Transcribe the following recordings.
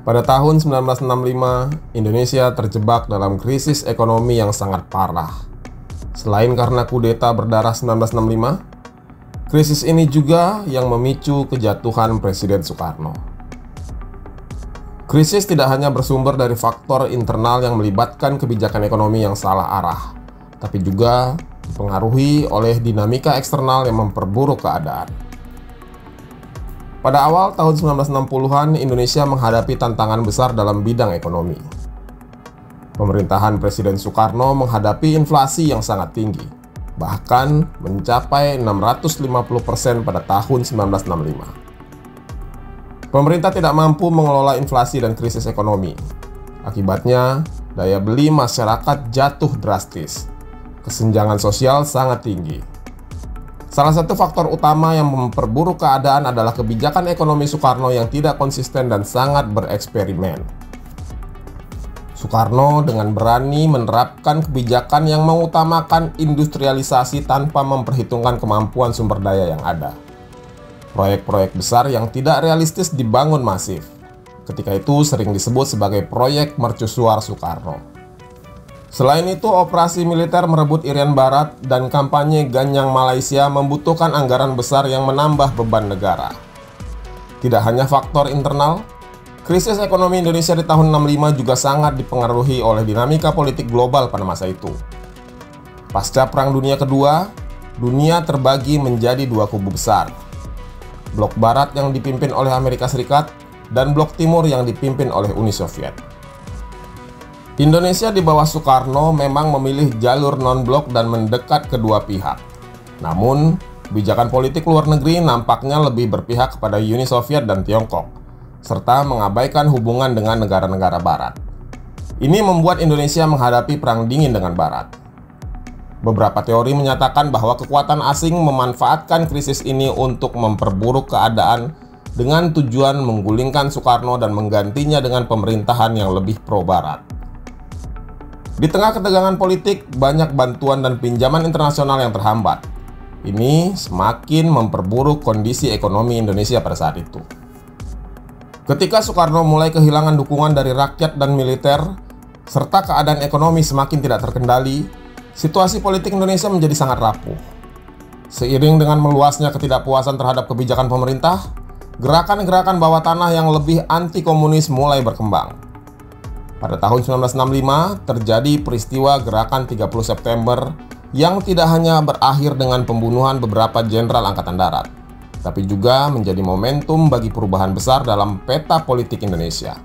Pada tahun 1965, Indonesia terjebak dalam krisis ekonomi yang sangat parah. Selain karena kudeta berdarah 1965, krisis ini juga yang memicu kejatuhan Presiden Soekarno. Krisis tidak hanya bersumber dari faktor internal yang melibatkan kebijakan ekonomi yang salah arah, tapi juga dipengaruhi oleh dinamika eksternal yang memperburuk keadaan. Pada awal tahun 1960-an, Indonesia menghadapi tantangan besar dalam bidang ekonomi. Pemerintahan Presiden Soekarno menghadapi inflasi yang sangat tinggi, bahkan mencapai 650% pada tahun 1965. Pemerintah tidak mampu mengelola inflasi dan krisis ekonomi. Akibatnya, daya beli masyarakat jatuh drastis. Kesenjangan sosial sangat tinggi. Salah satu faktor utama yang memperburuk keadaan adalah kebijakan ekonomi Soekarno yang tidak konsisten dan sangat bereksperimen. Soekarno dengan berani menerapkan kebijakan yang mengutamakan industrialisasi tanpa memperhitungkan kemampuan sumber daya yang ada. Proyek-proyek besar yang tidak realistis dibangun masif. Ketika itu sering disebut sebagai proyek mercusuar Soekarno. Selain itu, operasi militer merebut Irian Barat dan kampanye Ganyang Malaysia membutuhkan anggaran besar yang menambah beban negara. Tidak hanya faktor internal, krisis ekonomi Indonesia di tahun 65 juga sangat dipengaruhi oleh dinamika politik global pada masa itu. Pasca Perang Dunia Kedua, dunia terbagi menjadi dua kubu besar. Blok Barat yang dipimpin oleh Amerika Serikat dan Blok Timur yang dipimpin oleh Uni Soviet. Indonesia di bawah Soekarno memang memilih jalur non-blok dan mendekat kedua pihak. Namun, kebijakan politik luar negeri nampaknya lebih berpihak kepada Uni Soviet dan Tiongkok, serta mengabaikan hubungan dengan negara-negara Barat. Ini membuat Indonesia menghadapi perang dingin dengan Barat. Beberapa teori menyatakan bahwa kekuatan asing memanfaatkan krisis ini untuk memperburuk keadaan dengan tujuan menggulingkan Soekarno dan menggantinya dengan pemerintahan yang lebih pro-Barat. Di tengah ketegangan politik, banyak bantuan dan pinjaman internasional yang terhambat. Ini semakin memperburuk kondisi ekonomi Indonesia pada saat itu. Ketika Soekarno mulai kehilangan dukungan dari rakyat dan militer, serta keadaan ekonomi semakin tidak terkendali, situasi politik Indonesia menjadi sangat rapuh. Seiring dengan meluasnya ketidakpuasan terhadap kebijakan pemerintah, gerakan-gerakan bawah tanah yang lebih anti-komunis mulai berkembang. Pada tahun 1965, terjadi peristiwa Gerakan 30 September yang tidak hanya berakhir dengan pembunuhan beberapa jenderal Angkatan Darat, tapi juga menjadi momentum bagi perubahan besar dalam peta politik Indonesia.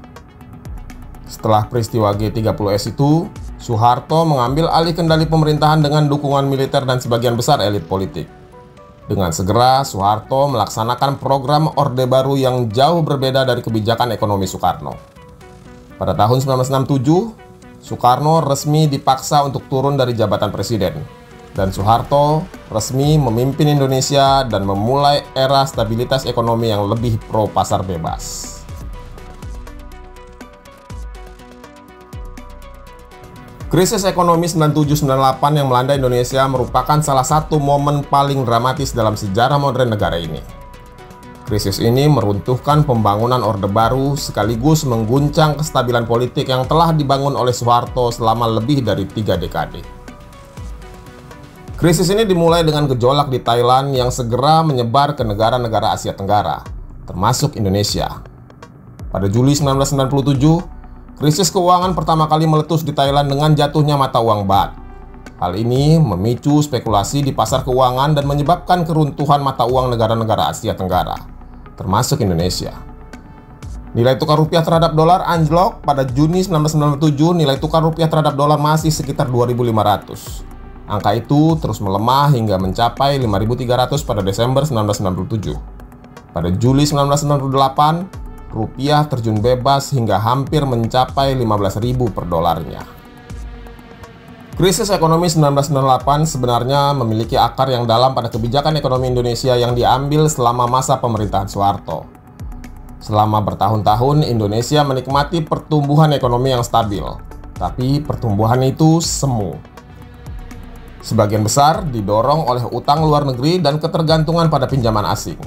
Setelah peristiwa G30S itu, Soeharto mengambil alih kendali pemerintahan dengan dukungan militer dan sebagian besar elit politik. Dengan segera, Soeharto melaksanakan program Orde Baru yang jauh berbeda dari kebijakan ekonomi Soekarno. Pada tahun 1967, Soekarno resmi dipaksa untuk turun dari jabatan presiden, dan Soeharto resmi memimpin Indonesia dan memulai era stabilitas ekonomi yang lebih pro pasar bebas. Krisis ekonomi 97-98 yang melanda Indonesia merupakan salah satu momen paling dramatis dalam sejarah modern negara ini. Krisis ini meruntuhkan pembangunan Orde Baru sekaligus mengguncang kestabilan politik yang telah dibangun oleh Soeharto selama lebih dari 3 dekade. Krisis ini dimulai dengan gejolak di Thailand yang segera menyebar ke negara-negara Asia Tenggara, termasuk Indonesia. Pada Juli 1997, krisis keuangan pertama kali meletus di Thailand dengan jatuhnya mata uang baht. Hal ini memicu spekulasi di pasar keuangan dan menyebabkan keruntuhan mata uang negara-negara Asia Tenggara, termasuk Indonesia. Nilai tukar rupiah terhadap dolar anjlok. Pada Juni 1997, nilai tukar rupiah terhadap dolar masih sekitar 2.500. Angka itu terus melemah hingga mencapai 5.300 pada Desember 1997. Pada Juli 1998, rupiah terjun bebas hingga hampir mencapai 15.000 per dolarnya. Krisis ekonomi 1998 sebenarnya memiliki akar yang dalam pada kebijakan ekonomi Indonesia yang diambil selama masa pemerintahan Soeharto. Selama bertahun-tahun, Indonesia menikmati pertumbuhan ekonomi yang stabil, tapi pertumbuhan itu semu. Sebagian besar didorong oleh utang luar negeri dan ketergantungan pada pinjaman asing.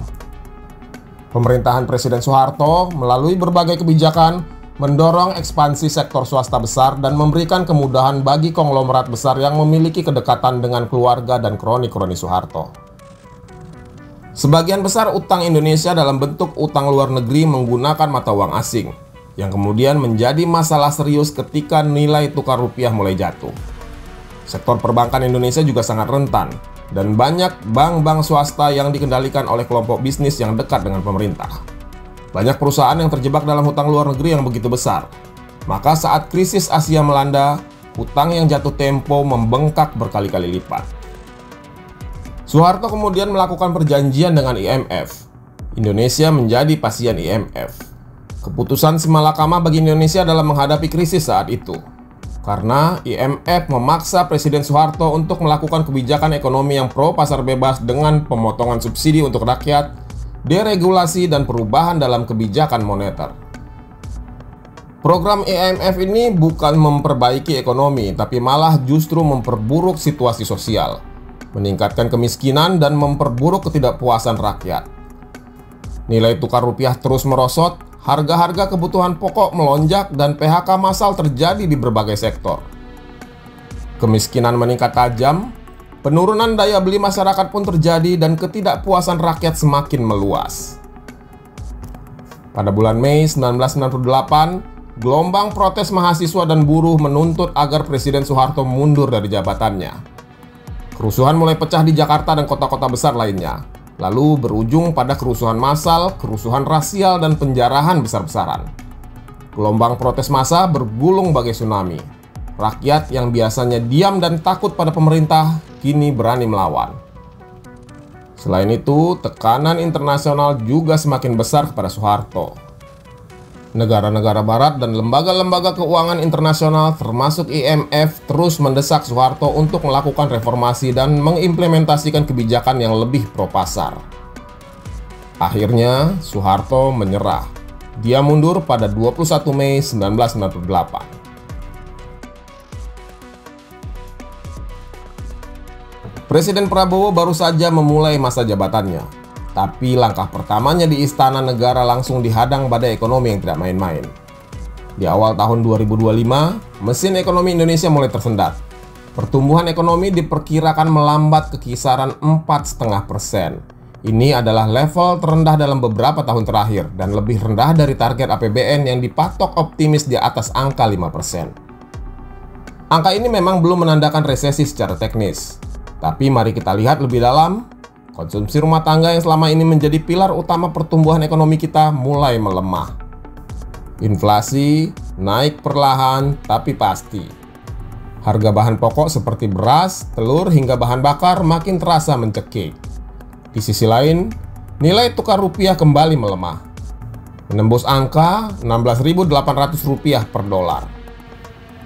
Pemerintahan Presiden Soeharto melalui berbagai kebijakan mendorong ekspansi sektor swasta besar dan memberikan kemudahan bagi konglomerat besar yang memiliki kedekatan dengan keluarga dan kroni-kroni Soeharto. Sebagian besar utang Indonesia dalam bentuk utang luar negeri menggunakan mata uang asing, yang kemudian menjadi masalah serius ketika nilai tukar rupiah mulai jatuh. Sektor perbankan Indonesia juga sangat rentan, dan banyak bank-bank swasta yang dikendalikan oleh kelompok bisnis yang dekat dengan pemerintah. Banyak perusahaan yang terjebak dalam hutang luar negeri yang begitu besar. Maka saat krisis Asia melanda, hutang yang jatuh tempo membengkak berkali-kali lipat. Soeharto kemudian melakukan perjanjian dengan IMF. Indonesia menjadi pasien IMF. Keputusan simalakama bagi Indonesia dalam menghadapi krisis saat itu. Karena IMF memaksa Presiden Soeharto untuk melakukan kebijakan ekonomi yang pro pasar bebas dengan pemotongan subsidi untuk rakyat, deregulasi, dan perubahan dalam kebijakan moneter. Program IMF ini bukan memperbaiki ekonomi, tapi malah justru memperburuk situasi sosial, meningkatkan kemiskinan, dan memperburuk ketidakpuasan rakyat. Nilai tukar rupiah terus merosot, harga-harga kebutuhan pokok melonjak, dan PHK massal terjadi di berbagai sektor. Kemiskinan meningkat tajam, penurunan daya beli masyarakat pun terjadi, dan ketidakpuasan rakyat semakin meluas. Pada bulan Mei 1998, gelombang protes mahasiswa dan buruh menuntut agar Presiden Soeharto mundur dari jabatannya. Kerusuhan mulai pecah di Jakarta dan kota-kota besar lainnya, lalu berujung pada kerusuhan massal, kerusuhan rasial, dan penjarahan besar-besaran. Gelombang protes massa bergulung bagai tsunami. Rakyat yang biasanya diam dan takut pada pemerintah kini berani melawan. Selain itu, tekanan internasional juga semakin besar kepada Soeharto. Negara-negara barat dan lembaga-lembaga keuangan internasional termasuk IMF terus mendesak Soeharto untuk melakukan reformasi dan mengimplementasikan kebijakan yang lebih pro-pasar. Akhirnya, Soeharto menyerah. Dia mundur pada 21 Mei 1998. Presiden Prabowo baru saja memulai masa jabatannya, tapi langkah pertamanya di Istana Negara langsung dihadang badai ekonomi yang tidak main-main. Di awal tahun 2025, mesin ekonomi Indonesia mulai tersendat. Pertumbuhan ekonomi diperkirakan melambat ke kisaran 4,5%. Ini adalah level terendah dalam beberapa tahun terakhir dan lebih rendah dari target APBN yang dipatok optimis di atas angka 5%. Angka ini memang belum menandakan resesi secara teknis. Tapi mari kita lihat lebih dalam. Konsumsi rumah tangga yang selama ini menjadi pilar utama pertumbuhan ekonomi kita mulai melemah. Inflasi naik perlahan tapi pasti. Harga bahan pokok seperti beras, telur, hingga bahan bakar makin terasa mencekik. Di sisi lain, nilai tukar rupiah kembali melemah, menembus angka Rp16.800 per dolar.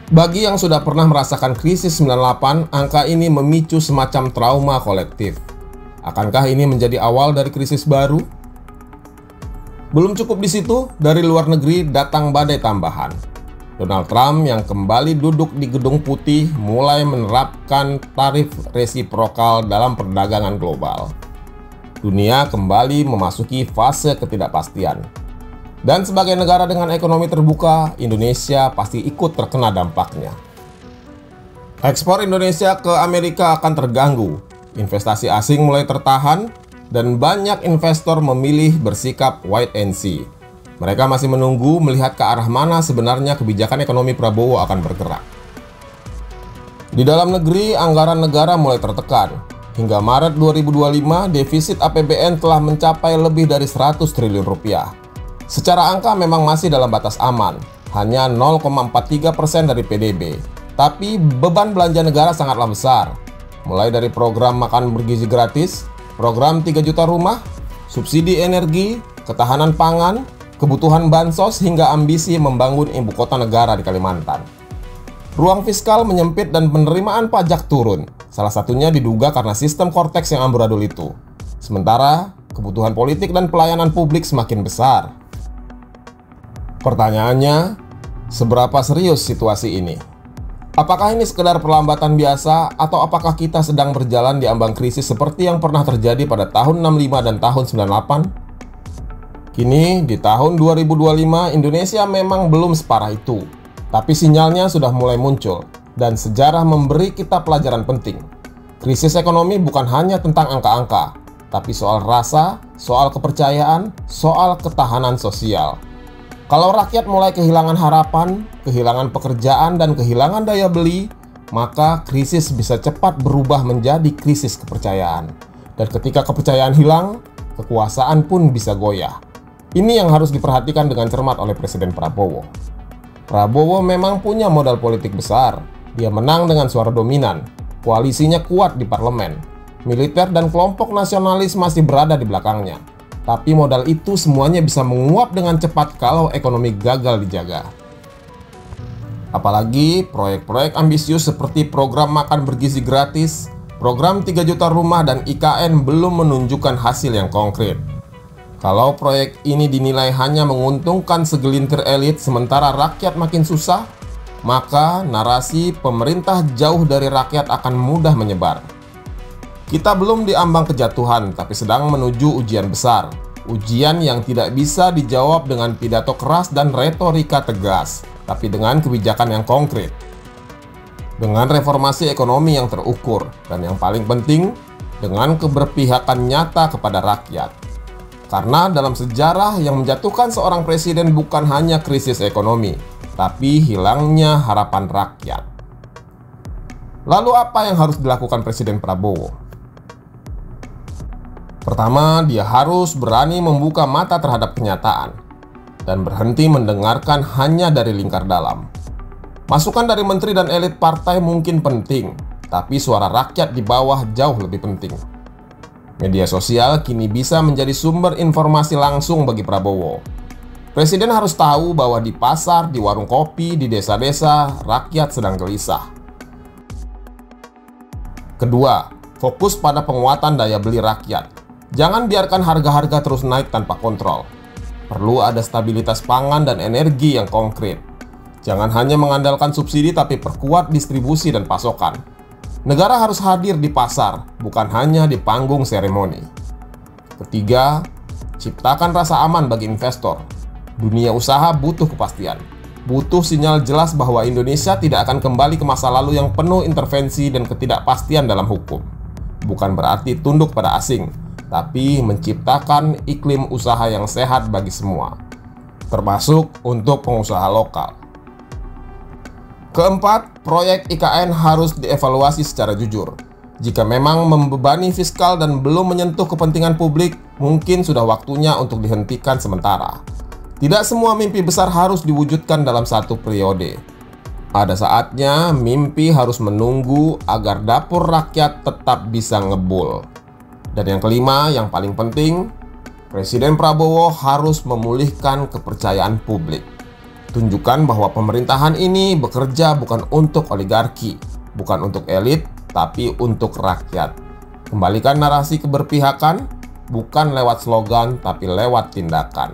Bagi yang sudah pernah merasakan krisis 98, angka ini memicu semacam trauma kolektif. Akankah ini menjadi awal dari krisis baru? Belum cukup di situ, dari luar negeri datang badai tambahan. Donald Trump yang kembali duduk di Gedung Putih mulai menerapkan tarif resiprokal dalam perdagangan global. Dunia kembali memasuki fase ketidakpastian. Dan sebagai negara dengan ekonomi terbuka, Indonesia pasti ikut terkena dampaknya. Ekspor Indonesia ke Amerika akan terganggu, investasi asing mulai tertahan, dan banyak investor memilih bersikap wait and see. Mereka masih menunggu melihat ke arah mana sebenarnya kebijakan ekonomi Prabowo akan bergerak. Di dalam negeri, anggaran negara mulai tertekan. Hingga Maret 2025, defisit APBN telah mencapai lebih dari 100 triliun rupiah. Secara angka memang masih dalam batas aman, hanya 0,43% dari PDB. Tapi beban belanja negara sangatlah besar. Mulai dari program makan bergizi gratis, program 3 juta rumah, subsidi energi, ketahanan pangan, kebutuhan bansos, hingga ambisi membangun ibu kota negara di Kalimantan. Ruang fiskal menyempit dan penerimaan pajak turun. Salah satunya diduga karena sistem Kortex yang amburadul itu. Sementara, kebutuhan politik dan pelayanan publik semakin besar. Pertanyaannya, seberapa serius situasi ini? Apakah ini sekedar perlambatan biasa atau apakah kita sedang berjalan di ambang krisis seperti yang pernah terjadi pada tahun 65 dan tahun 98? Kini di tahun 2025 Indonesia memang belum separah itu, tapi sinyalnya sudah mulai muncul dan sejarah memberi kita pelajaran penting. Krisis ekonomi bukan hanya tentang angka-angka, tapi soal rasa, soal kepercayaan, soal ketahanan sosial. Kalau rakyat mulai kehilangan harapan, kehilangan pekerjaan, dan kehilangan daya beli, maka krisis bisa cepat berubah menjadi krisis kepercayaan. Dan ketika kepercayaan hilang, kekuasaan pun bisa goyah. Ini yang harus diperhatikan dengan cermat oleh Presiden Prabowo. Prabowo memang punya modal politik besar. Dia menang dengan suara dominan. Koalisinya kuat di parlemen. Militer dan kelompok nasionalis masih berada di belakangnya. Tapi modal itu semuanya bisa menguap dengan cepat kalau ekonomi gagal dijaga. Apalagi proyek-proyek ambisius seperti program makan bergizi gratis, program 3 juta rumah, dan IKN belum menunjukkan hasil yang konkret. Kalau proyek ini dinilai hanya menguntungkan segelintir elit sementara rakyat makin susah, maka narasi pemerintah jauh dari rakyat akan mudah menyebar. Kita belum diambang kejatuhan, tapi sedang menuju ujian besar. Ujian yang tidak bisa dijawab dengan pidato keras dan retorika tegas, tapi dengan kebijakan yang konkret. Dengan reformasi ekonomi yang terukur, dan yang paling penting, dengan keberpihakan nyata kepada rakyat. Karena dalam sejarah yang menjatuhkan seorang presiden bukan hanya krisis ekonomi, tapi hilangnya harapan rakyat. Lalu apa yang harus dilakukan Presiden Prabowo? Pertama, dia harus berani membuka mata terhadap kenyataan dan berhenti mendengarkan hanya dari lingkar dalam. Masukan dari menteri dan elit partai mungkin penting, tapi suara rakyat di bawah jauh lebih penting. Media sosial kini bisa menjadi sumber informasi langsung bagi Prabowo. Presiden harus tahu bahwa di pasar, di warung kopi, di desa-desa, rakyat sedang gelisah. Kedua, fokus pada penguatan daya beli rakyat. Jangan biarkan harga-harga terus naik tanpa kontrol. Perlu ada stabilitas pangan dan energi yang konkret. Jangan hanya mengandalkan subsidi, tapi perkuat distribusi dan pasokan. Negara harus hadir di pasar, bukan hanya di panggung seremoni. Ketiga, ciptakan rasa aman bagi investor. Dunia usaha butuh kepastian. Butuh sinyal jelas bahwa Indonesia tidak akan kembali ke masa lalu yang penuh intervensi dan ketidakpastian dalam hukum. Bukan berarti tunduk pada asing, tapi menciptakan iklim usaha yang sehat bagi semua, termasuk untuk pengusaha lokal. Keempat, proyek IKN harus dievaluasi secara jujur. Jika memang membebani fiskal dan belum menyentuh kepentingan publik, mungkin sudah waktunya untuk dihentikan sementara. Tidak semua mimpi besar harus diwujudkan dalam satu periode. Ada saatnya mimpi harus menunggu agar dapur rakyat tetap bisa ngebul. Dan yang kelima, yang paling penting, Presiden Prabowo harus memulihkan kepercayaan publik. Tunjukkan bahwa pemerintahan ini bekerja bukan untuk oligarki, bukan untuk elit, tapi untuk rakyat. Kembalikan narasi keberpihakan, bukan lewat slogan, tapi lewat tindakan.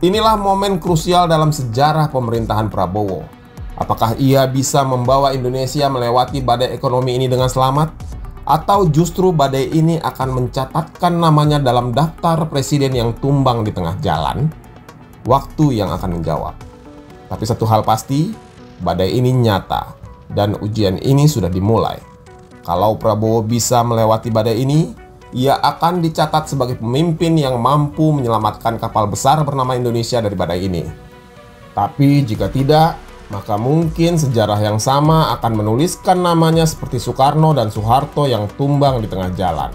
Inilah momen krusial dalam sejarah pemerintahan Prabowo. Apakah ia bisa membawa Indonesia melewati badai ekonomi ini dengan selamat? Atau justru badai ini akan mencatatkan namanya dalam daftar presiden yang tumbang di tengah jalan? Waktu yang akan menjawab. Tapi satu hal pasti, badai ini nyata, dan ujian ini sudah dimulai. Kalau Prabowo bisa melewati badai ini, ia akan dicatat sebagai pemimpin yang mampu menyelamatkan kapal besar bernama Indonesia dari badai ini. Tapi jika tidak, maka mungkin sejarah yang sama akan menuliskan namanya seperti Soekarno dan Soeharto yang tumbang di tengah jalan.